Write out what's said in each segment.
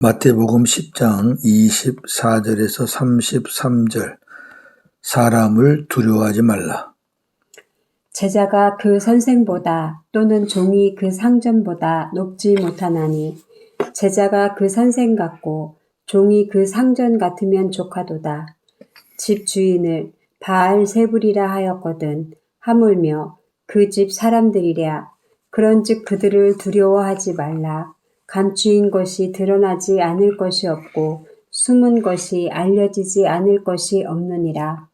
마태복음 10장 24절에서 33절 사람을 두려워하지 말라. 제자가 그 선생보다 또는 종이 그 상전보다 높지 못하나니 제자가 그 선생 같고 종이 그 상전 같으면 족하도다. 집 주인을 바알세불이라 하였거든 하물며 그 집 사람들이랴. 그런즉 그들을 두려워하지 말라. 감추인 것이 드러나지 않을 것이 없고 숨은 것이 알려지지 않을 것이 없느니라.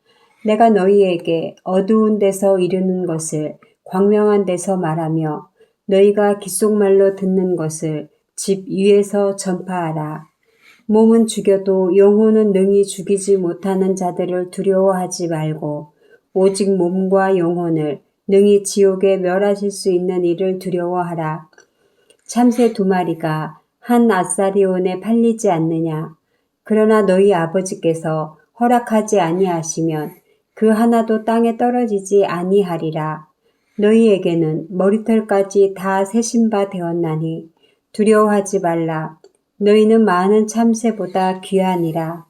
내가 너희에게 어두운 데서 이르는 것을 광명한 데서 말하며 너희가 귓속말로 듣는 것을 집 위에서 전파하라. 몸은 죽여도 영혼은 능히 죽이지 못하는 자들을 두려워하지 말고 오직 몸과 영혼을 능히 지옥에 멸하실 수 있는 이를 두려워하라. 참새 2마리가 한 아사리온에 팔리지 않느냐. 그러나 너희 아버지께서 허락하지 아니하시면 그 하나도 땅에 떨어지지 아니하리라. 너희에게는 머리털까지 다 세신 바 되었나니 두려워하지 말라. 너희는 많은 참새보다 귀하니라.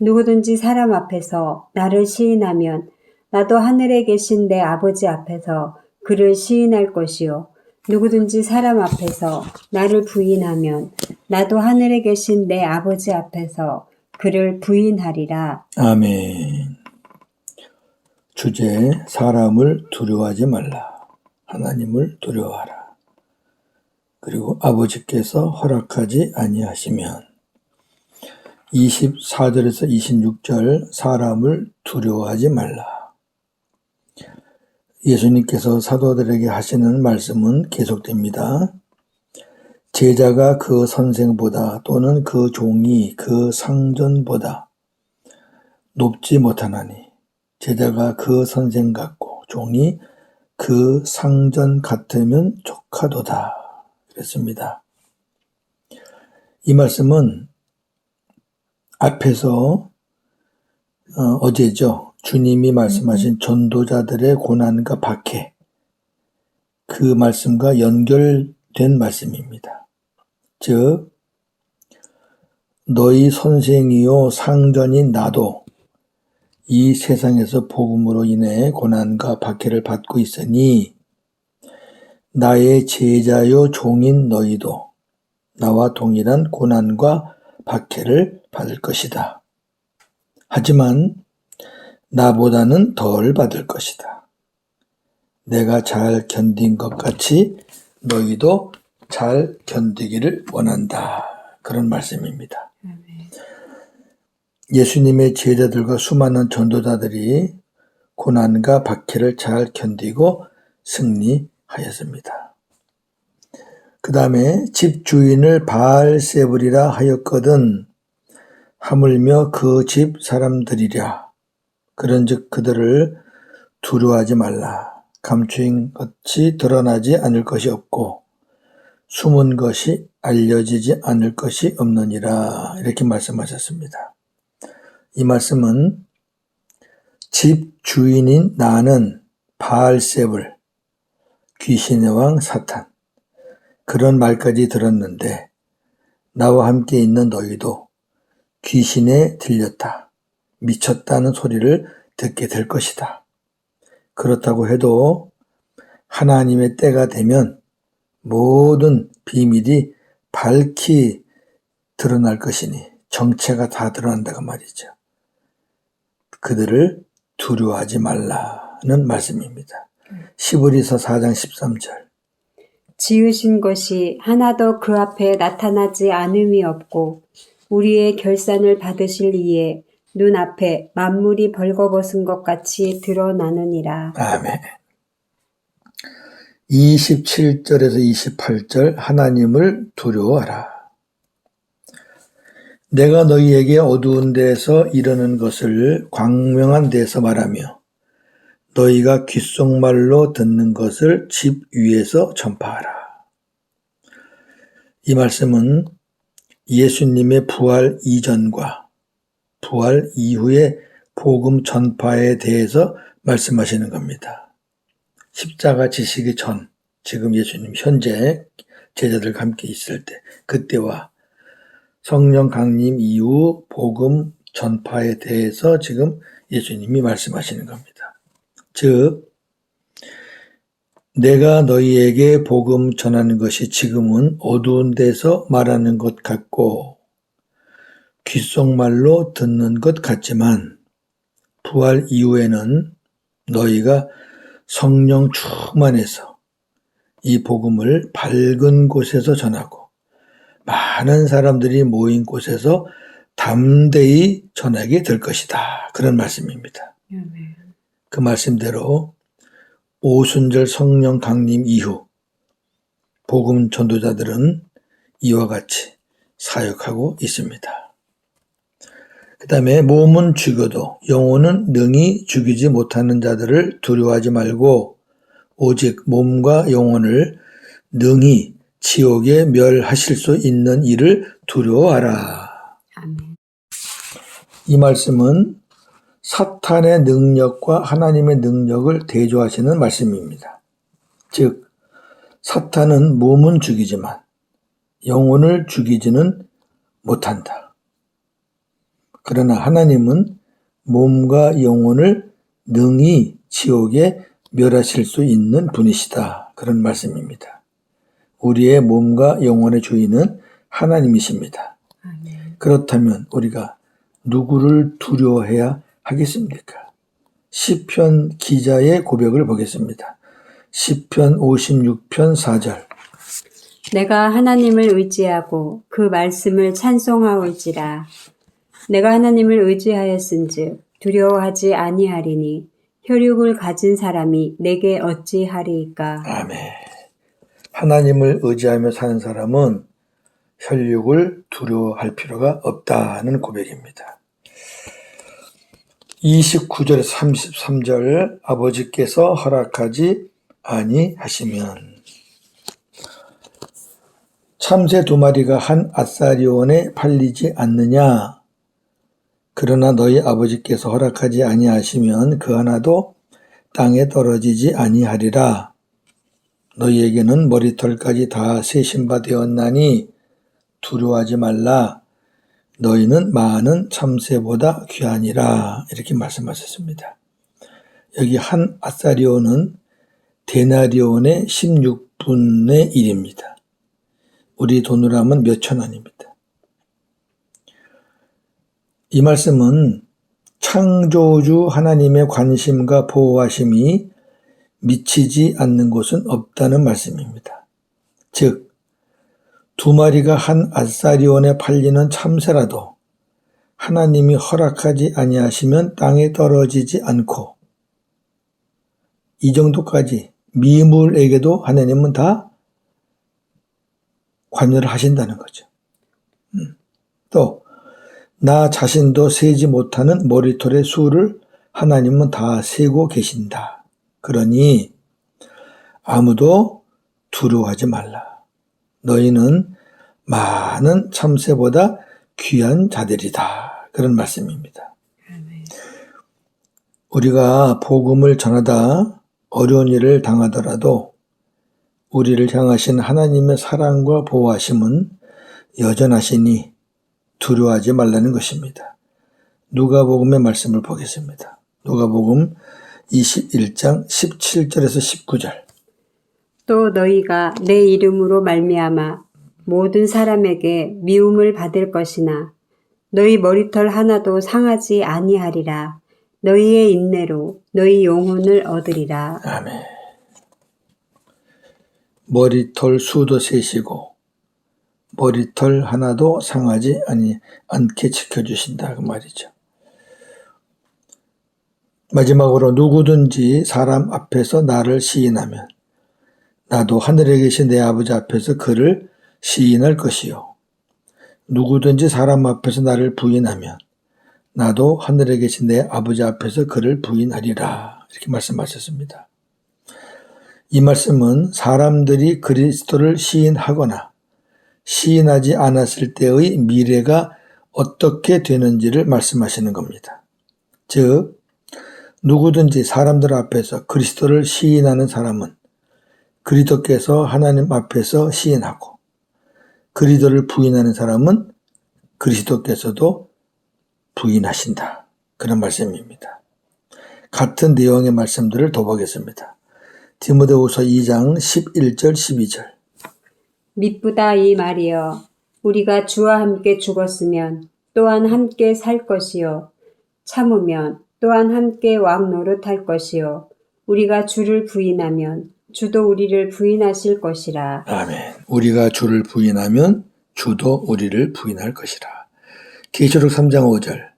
누구든지 사람 앞에서 나를 시인하면 나도 하늘에 계신 내 아버지 앞에서 그를 시인할 것이요. 누구든지 사람 앞에서 나를 부인하면 나도 하늘에 계신 내 아버지 앞에서 그를 부인하리라. 아멘. 주제 사람을 두려워하지 말라. 하나님을 두려워하라. 그리고 아버지께서 허락하지 아니하시면 24절에서 26절 사람을 두려워하지 말라. 예수님께서 사도들에게 하시는 말씀은 계속됩니다. 제자가 그 선생보다 또는 그 종이 그 상전보다 높지 못하나니 제자가 그 선생 같고 종이 그 상전 같으면 족하도다 그랬습니다. 이 말씀은 앞에서 어제죠. 주님이 말씀하신 전도자들의 고난과 박해 그 말씀과 연결된 말씀입니다. 즉 너희 선생이요 상전인 나도 이 세상에서 복음으로 인해 고난과 박해를 받고 있으니 나의 제자요 종인 너희도 나와 동일한 고난과 박해를 받을 것이다. 하지만 나보다는 덜 받을 것이다. 내가 잘 견딘 것 같이 너희도 잘 견디기를 원한다. 그런 말씀입니다. 예수님의 제자들과 수많은 전도자들이 고난과 박해를 잘 견디고 승리하였습니다. 그 다음에 집 주인을 바알세불이라 하였거든 하물며 그 집 사람들이랴. 그런즉 그들을 두려워하지 말라. 감추인 것이 드러나지 않을 것이 없고 숨은 것이 알려지지 않을 것이 없느니라. 이렇게 말씀하셨습니다. 이 말씀은 집 주인인 나는 바알세불, 귀신의 왕 사탄 그런 말까지 들었는데 나와 함께 있는 너희도 귀신에 들렸다. 미쳤다는 소리를 듣게 될 것이다. 그렇다고 해도 하나님의 때가 되면 모든 비밀이 밝히 드러날 것이니 정체가 다 드러난다고 말이죠. 그들을 두려워하지 말라는 말씀입니다. 시브리서 4장 13절 지으신 것이 하나도 그 앞에 나타나지 않음이 없고 우리의 결산을 받으실 이에 눈앞에 만물이 벌거벗은 것 같이 드러나느니라. 아멘. 27절에서 28절 하나님을 두려워하라. 내가 너희에게 어두운 데서 이르는 것을 광명한 데서 말하며 너희가 귓속말로 듣는 것을 집 위에서 전파하라. 이 말씀은 예수님의 부활 이전과 부활 이후의 복음 전파에 대해서 말씀하시는 겁니다. 십자가 지시기 전, 지금 예수님 현재 제자들과 함께 있을 때, 그때와 성령 강림 이후 복음 전파에 대해서 지금 예수님이 말씀하시는 겁니다. 즉, 내가 너희에게 복음 전하는 것이 지금은 어두운 데서 말하는 것 같고 귓속말로 듣는 것 같지만 부활 이후에는 너희가 성령 충만해서 이 복음을 밝은 곳에서 전하고 많은 사람들이 모인 곳에서 담대히 전하게 될 것이다. 그런 말씀입니다. 그 말씀대로 오순절 성령 강림 이후 복음 전도자들은 이와 같이 사역하고 있습니다. 그 다음에 몸은 죽여도 영혼은 능히 죽이지 못하는 자들을 두려워하지 말고 오직 몸과 영혼을 능히 지옥에 멸하실 수 있는 이를 두려워하라. 아멘. 이 말씀은 사탄의 능력과 하나님의 능력을 대조하시는 말씀입니다. 즉, 사탄은 몸은 죽이지만 영혼을 죽이지는 못한다. 그러나 하나님은 몸과 영혼을 능히 지옥에 멸하실 수 있는 분이시다. 그런 말씀입니다. 우리의 몸과 영혼의 주인은 하나님이십니다. 아멘. 그렇다면 우리가 누구를 두려워해야 하겠습니까? 시편 기자의 고백을 보겠습니다. 시편 56편 4절. 내가 하나님을 의지하고 그 말씀을 찬송하올지라. 내가 하나님을 의지하였은즉 두려워하지 아니하리니 혈육을 가진 사람이 내게 어찌하리이까. 아멘. 하나님을 의지하며 사는 사람은 혈육을 두려워할 필요가 없다는 고백입니다. 29절에서 33절 아버지께서 허락하지 아니하시면 참새 2마리가 한 앗사리온에 팔리지 않느냐. 그러나 너희 아버지께서 허락하지 아니하시면 그 하나도 땅에 떨어지지 아니하리라. 너희에게는 머리털까지 다 세신 바 되었나니 두려워하지 말라. 너희는 많은 참새보다 귀하니라. 이렇게 말씀하셨습니다. 여기 한 앗사리온은 데나리온의 16분의 1입니다. 우리 돈으로 하면 몇천 원입니다. 이 말씀은 창조주 하나님의 관심과 보호하심이 미치지 않는 곳은 없다는 말씀입니다. 즉, 2마리가 한 앗사리온에 팔리는 참새라도 하나님이 허락하지 아니하시면 땅에 떨어지지 않고 이 정도까지 미물에게도 하나님은 다 관여를 하신다는 거죠. 또 나 자신도 세지 못하는 머리털의 수를 하나님은 다 세고 계신다. 그러니 아무도 두려워하지 말라. 너희는 많은 참새보다 귀한 자들이다. 그런 말씀입니다. 우리가 복음을 전하다 어려운 일을 당하더라도 우리를 향하신 하나님의 사랑과 보호하심은 여전하시니 두려워하지 말라는 것입니다. 누가복음의 말씀을 보겠습니다. 누가복음 21장 17절에서 19절. 또 너희가 내 이름으로 말미암아 모든 사람에게 미움을 받을 것이나 너희 머리털 하나도 상하지 아니하리라. 너희의 인내로 너희 영혼을 얻으리라. 아멘. 머리털 수도 세시고 머리털 하나도 상하지 않게 지켜주신다 그 말이죠. 마지막으로 누구든지 사람 앞에서 나를 시인하면 나도 하늘에 계신 내 아버지 앞에서 그를 시인할 것이요. 누구든지 사람 앞에서 나를 부인하면 나도 하늘에 계신 내 아버지 앞에서 그를 부인하리라. 이렇게 말씀하셨습니다. 이 말씀은 사람들이 그리스도를 시인하거나 시인하지 않았을 때의 미래가 어떻게 되는지를 말씀하시는 겁니다. 즉, 누구든지 사람들 앞에서 그리스도를 시인하는 사람은 그리스도께서 하나님 앞에서 시인하고 그리스도를 부인하는 사람은 그리스도께서도 부인하신다. 그런 말씀입니다. 같은 내용의 말씀들을 더 보겠습니다. 디모데후서 2장 11절 12절. 미쁘다 이 말이여 우리가 주와 함께 죽었으면 또한 함께 살 것이요 참으면 또한 함께 왕 노릇할 것이요 우리가 주를 부인하면 주도 우리를 부인하실 것이라. 아멘. 우리가 주를 부인하면 주도 우리를 부인할 것이라. 계시록 3장 5절.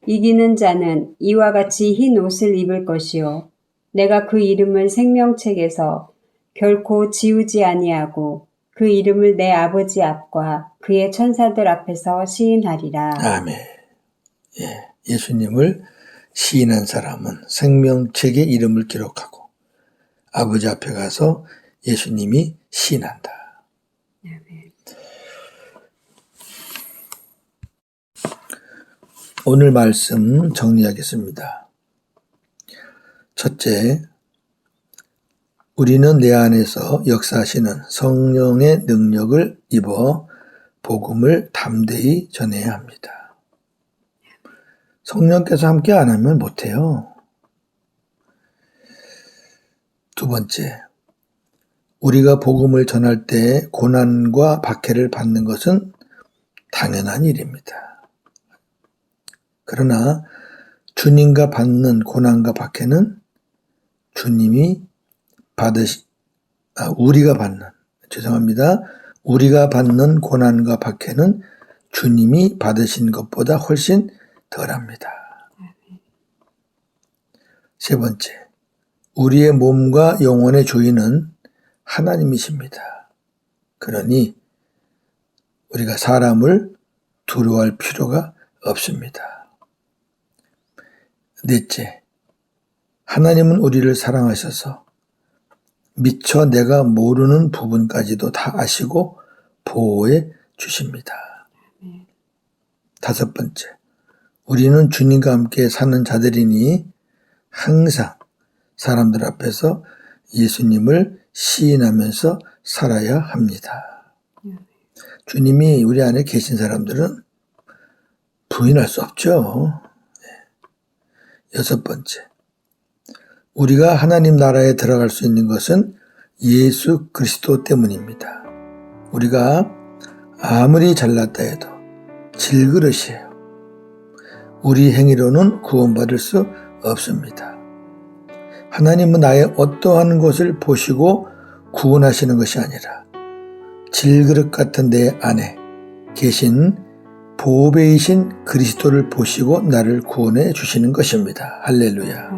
이기는 자는 이와 같이 흰 옷을 입을 것이요 내가 그 이름을 생명책에서 결코 지우지 아니하고 그 이름을 내 아버지 앞과 그의 천사들 앞에서 시인하리라. 아멘. 예수님을 시인한 사람은 생명책에 이름을 기록하고 아버지 앞에 가서 예수님이 시인한다. 오늘 말씀 정리하겠습니다. 첫째, 우리는 내 안에서 역사하시는 성령의 능력을 입어 복음을 담대히 전해야 합니다. 성령께서 함께 안 하면 못해요. 두 번째, 우리가 복음을 전할 때 고난과 박해를 받는 것은 당연한 일입니다. 그러나 주님과 받는 고난과 박해는 우리가 받는 고난과 박해는 주님이 받으신 것보다 훨씬 덜합니다. 세 번째, 우리의 몸과 영혼의 주인은 하나님이십니다. 그러니 우리가 사람을 두려워할 필요가 없습니다. 넷째, 하나님은 우리를 사랑하셔서 미처 내가 모르는 부분까지도 다 아시고 보호해 주십니다. 다섯 번째, 우리는 주님과 함께 사는 자들이니 항상 사람들 앞에서 예수님을 시인하면서 살아야 합니다. 주님이 우리 안에 계신 사람들은 부인할 수 없죠. 여섯 번째, 우리가 하나님 나라에 들어갈 수 있는 것은 예수 그리스도 때문입니다. 우리가 아무리 잘났다 해도 질그릇이에요. 우리 행위로는 구원받을 수 없습니다. 하나님은 나의 어떠한 것을 보시고 구원하시는 것이 아니라 질그릇 같은 내 안에 계신 보배이신 그리스도를 보시고 나를 구원해 주시는 것입니다. 할렐루야.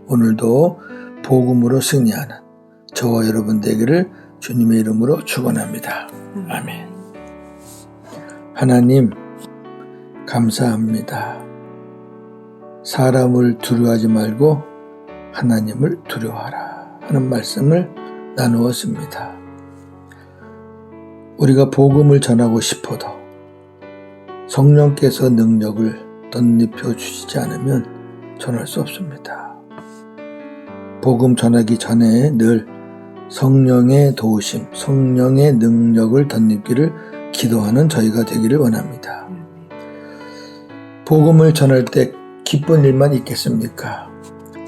오늘도 복음으로 승리하는 저와 여러분 되기를 주님의 이름으로 축원합니다. 아멘. 하나님 감사합니다. 사람을 두려워하지 말고 하나님을 두려워하라 하는 말씀을 나누었습니다. 우리가 복음을 전하고 싶어도 성령께서 능력을 덧입혀 주시지 않으면 전할 수 없습니다. 복음 전하기 전에 늘 성령의 도우심, 성령의 능력을 덧입기를 기도하는 저희가 되기를 원합니다. 복음을 전할 때 기쁜 일만 있겠습니까?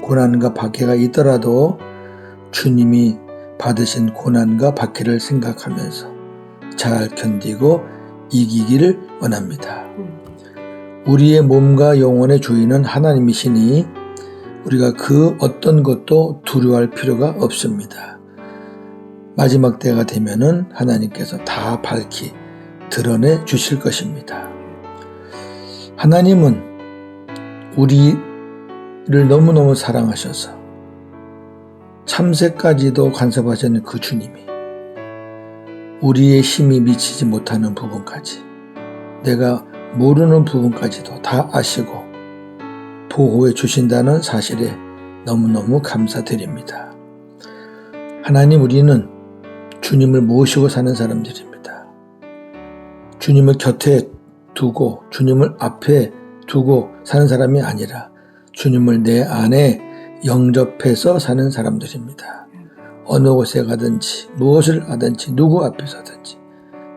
고난과 박해가 있더라도 주님이 받으신 고난과 박해를 생각하면서 잘 견디고 이기기를 원합니다. 우리의 몸과 영혼의 주인은 하나님이시니 우리가 그 어떤 것도 두려워할 필요가 없습니다. 마지막 때가 되면은 하나님께서 다 밝히 드러내 주실 것입니다. 하나님은 우리를 너무너무 사랑하셔서 참새까지도 간섭하시는 그 주님이 우리의 힘이 미치지 못하는 부분까지, 내가 모르는 부분까지도 다 아시고 보호해 주신다는 사실에 너무너무 감사드립니다. 하나님, 우리는 주님을 모시고 사는 사람들입니다. 주님을 곁에 두고 주님을 앞에 두고 사는 사람이 아니라 주님을 내 안에 영접해서 사는 사람들입니다. 어느 곳에 가든지 무엇을 하든지 누구 앞에서든지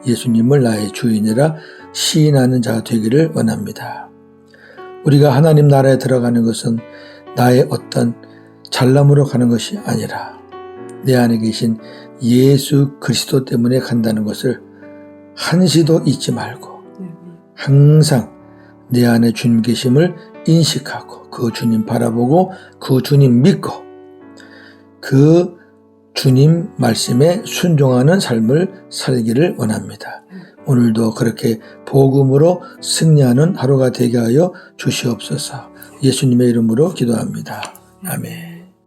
예수님을 나의 주인이라 시인하는 자가 되기를 원합니다. 우리가 하나님 나라에 들어가는 것은 나의 어떤 잘남으로 가는 것이 아니라 내 안에 계신 예수 그리스도 때문에 간다는 것을 한시도 잊지 말고 항상 내 안에 주님 계심을 인식하고 그 주님 바라보고 그 주님 믿고 그 주님 말씀에 순종하는 삶을 살기를 원합니다. 오늘도 그렇게 복음으로 승리하는 하루가 되게 하여 주시옵소서. 예수님의 이름으로 기도합니다. 아멘.